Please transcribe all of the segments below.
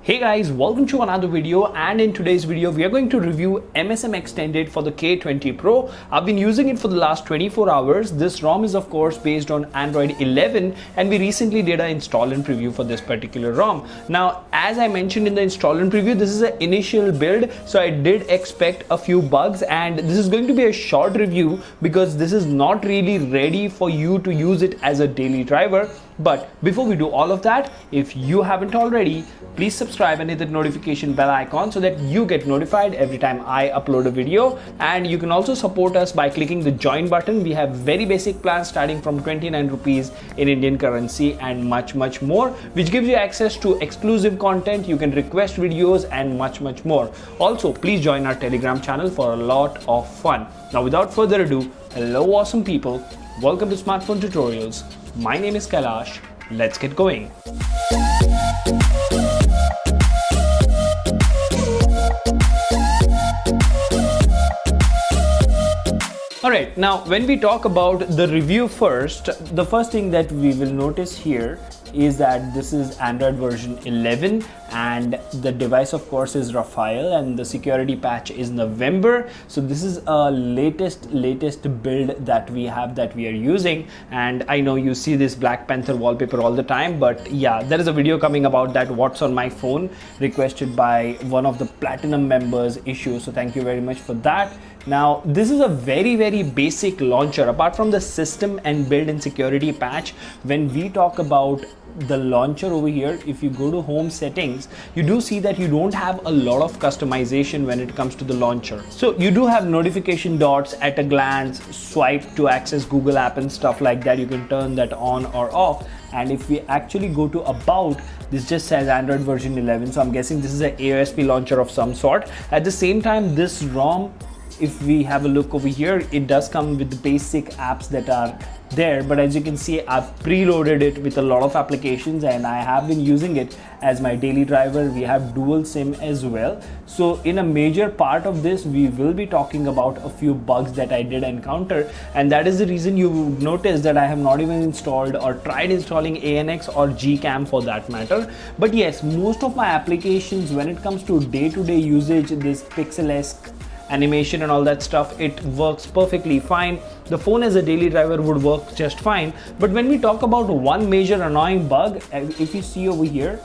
Hey guys, welcome to another video, and in today's video we are going to review MSM Extended for the K20 Pro. I've been using it for the last 24 hours. This ROM is of course based on Android 11 and we recently did an install and preview for this particular ROM. Now, as I mentioned in the install and preview, this is an initial build, so I did expect a few bugs, and this is going to be a short review because this is not really ready for you to use it as a daily driver. But before we do all of that, if you haven't already, please subscribe and hit the notification bell icon so that you get notified every time I upload a video. And you can also support us by clicking the join button. We have very basic plans starting from 29 rupees in Indian currency and much more, which gives you access to exclusive content. You can request videos and much more. Also, please join our Telegram channel for a lot of fun. Now, without further ado, hello awesome people, welcome to Smartphone Tutorials. My name is Kailash. Let's get going. Alright, now when we talk about the review first, the first thing that we will notice here is that this is Android version 11 and the device of course is Raphael and the security patch is November. So this is a latest build that we are using, and I know you see this Black Panther wallpaper all the time, but yeah, there is a video coming about that what's on my phone requested by one of the platinum members issue, so thank you very much for that. Now, this is a very basic launcher. Apart from the system and build and security patch, when we talk about the launcher over here, if you go to home settings, you do see that you don't have a lot of customization when it comes to the launcher. So you do have notification dots, at a glance, swipe to access Google app and stuff like that. You can turn that on or off. And if we actually go to about, this just says Android version 11. So I'm guessing this is an AOSP launcher of some sort. At the same time, this ROM, if we have a look over here, it does come with the basic apps that are there, but as you can see, I've preloaded it with a lot of applications and I have been using it as my daily driver. We have dual SIM as well. So in a major part of this, we will be talking about a few bugs that I did encounter, and that is the reason you would notice that I have not even installed or tried installing ANX or Gcam for that matter. But yes, most of my applications, when it comes to day-to-day usage, this pixel-esque animation and all that stuff, it works perfectly fine. The phone as a daily driver would work just fine. But when we talk about one major annoying bug, if you see over here,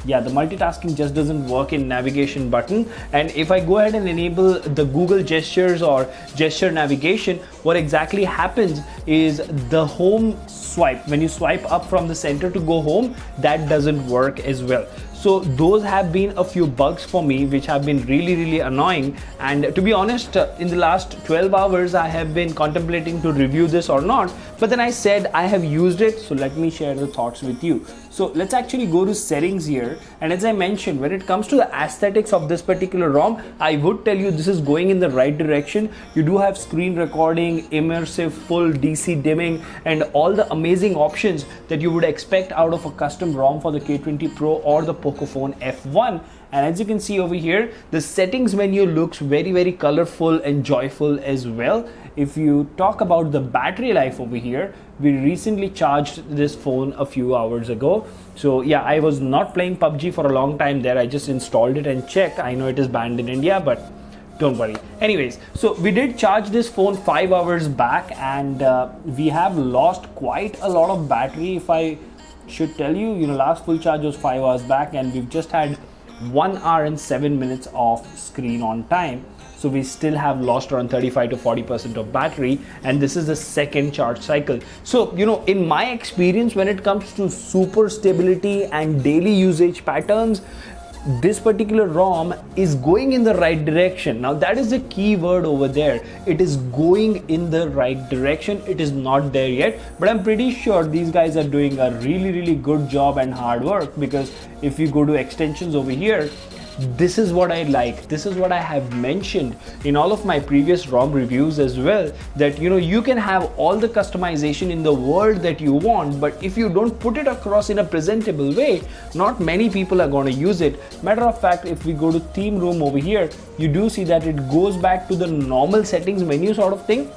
yeah, the multitasking just doesn't work in navigation button. And if I go ahead and enable the Google gestures or gesture navigation, what exactly happens is the home swipe, when you swipe up from the center to go home, that doesn't work as well. So those have been a few bugs for me which have been really annoying, and to be honest, in the last 12 hours I have been contemplating to review this or not, but then I said I have used it, so let me share the thoughts with you. So let's actually go to settings here, and as I mentioned, when it comes to the aesthetics of this particular ROM, I would tell you this is going in the right direction. You do have screen recording, immersive full DC dimming, and all the amazing options that you would expect out of a custom ROM for the K20 Pro or the Pocophone F1. And as you can see over here, the settings menu looks very colorful and joyful as well. If you talk about the battery life over here, we recently charged this phone a few hours ago. So yeah, I was not playing PUBG for a long time there. I just installed it and checked. I know it is banned in India, but don't worry. Anyways, so we did charge this phone 5 hours back, and we have lost quite a lot of battery. If I should tell you, last full charge was 5 hours back, and we've just had 1 hour and 7 minutes of screen on time. So we still have lost around 35 to 40% of battery, and this is the second charge cycle. So in my experience, when it comes to super stability and daily usage patterns, this particular ROM is going in the right direction. Now that is the key word over there. It is going in the right direction. It is not there yet, but I'm pretty sure these guys are doing a really good job and hard work, because if you go to extensions over here, this is what I like. This is what I have mentioned in all of my previous ROM reviews as well, that you can have all the customization in the world that you want, but if you don't put it across in a presentable way, not many people are going to use it. Matter of fact, if we go to theme room over here, you do see that it goes back to the normal settings menu sort of thing,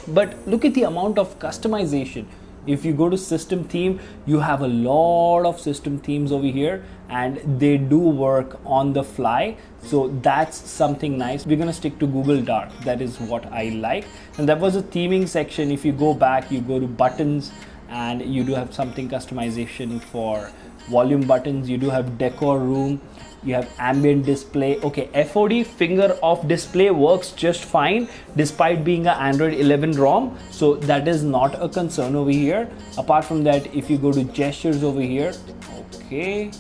but look at the amount of customization. If you go to system theme, you have a lot of system themes over here, and they do work on the fly. So that's something nice. We're gonna stick to Google Dark. That is what I like. And that was a theming section. If you go back, you go to buttons, and you do have something customization for volume buttons. You do have decor room. You have ambient display. Okay, FOD, finger off display, works just fine despite being an Android 11 ROM, so that is not a concern over here. Apart from that, if you go to gestures over here, okay,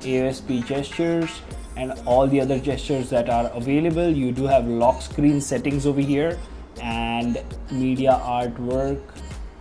AOSP gestures and all the other gestures that are available. You do have lock screen settings over here and media artwork.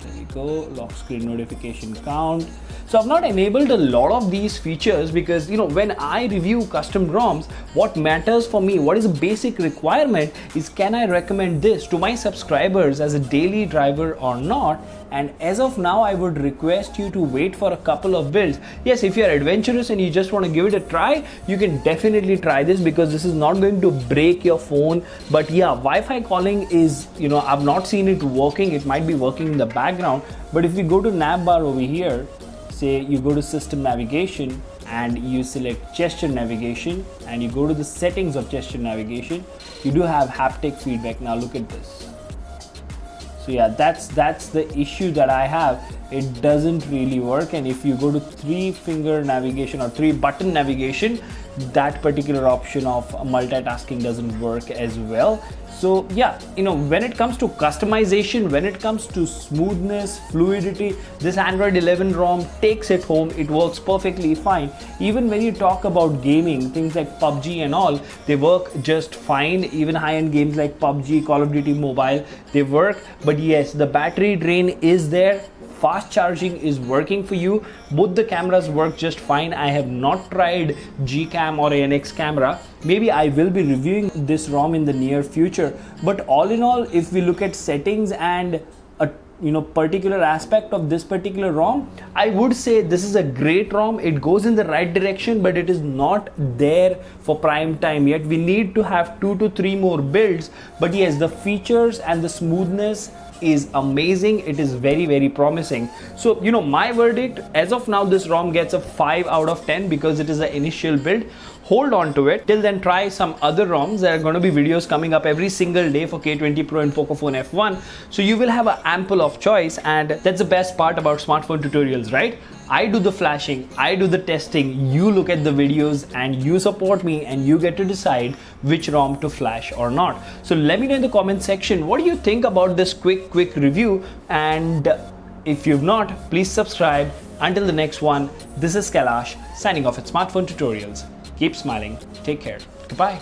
There you go, lock screen notification count. So I've not enabled a lot of these features because, you know, when I review custom ROMs, what matters for me, what is a basic requirement is, can I recommend this to my subscribers as a daily driver or not? And as of now, I would request you to wait for a couple of builds. Yes, if you're adventurous and you just want to give it a try, you can definitely try this because this is not going to break your phone. But yeah, Wi-Fi calling is, you know, I've not seen it working. It might be working in the background. But if we go to navbar over here, say you go to system navigation and you select gesture navigation and you go to the settings of gesture navigation, you do have haptic feedback. Now look at this. So yeah, that's the issue that I have. It doesn't really work. And if you go to 3-finger navigation or 3-button navigation, that particular option of multitasking doesn't work as well. So yeah, you know, when it comes to customization, when it comes to smoothness, fluidity, this Android 11 ROM takes it home. It works perfectly fine. Even when you talk about gaming, things like PUBG and all, they work just fine. Even high-end games like PUBG, Call of Duty Mobile, they work. But yes, the battery drain is there. Fast charging is working for you. Both the cameras work just fine. I have not tried Gcam or ANX camera. Maybe I will be reviewing this ROM in the near future. But all in all, if we look at settings and a particular aspect of this particular ROM, I would say this is a great ROM. It goes in the right direction, but it is not there for prime time yet. We need to have 2 to 3 more builds. But yes, the features and the smoothness is amazing. It is very, very promising. So, you know, my verdict as of now, this ROM gets a 5 out of 10 because it is an initial build. Hold on to it. Till then, try some other ROMs. There are going to be videos coming up every single day for K20 Pro and Pocophone F1. So you will have an ample of choice, and that's the best part about smartphone tutorials, right? I do the flashing, I do the testing, you look at the videos and you support me and you get to decide which ROM to flash or not. So let me know in the comment section, what do you think about this quick review? And if you've not, please subscribe. Until the next one, this is Kailash signing off at Smartphone Tutorials. Keep smiling. Take care. Goodbye.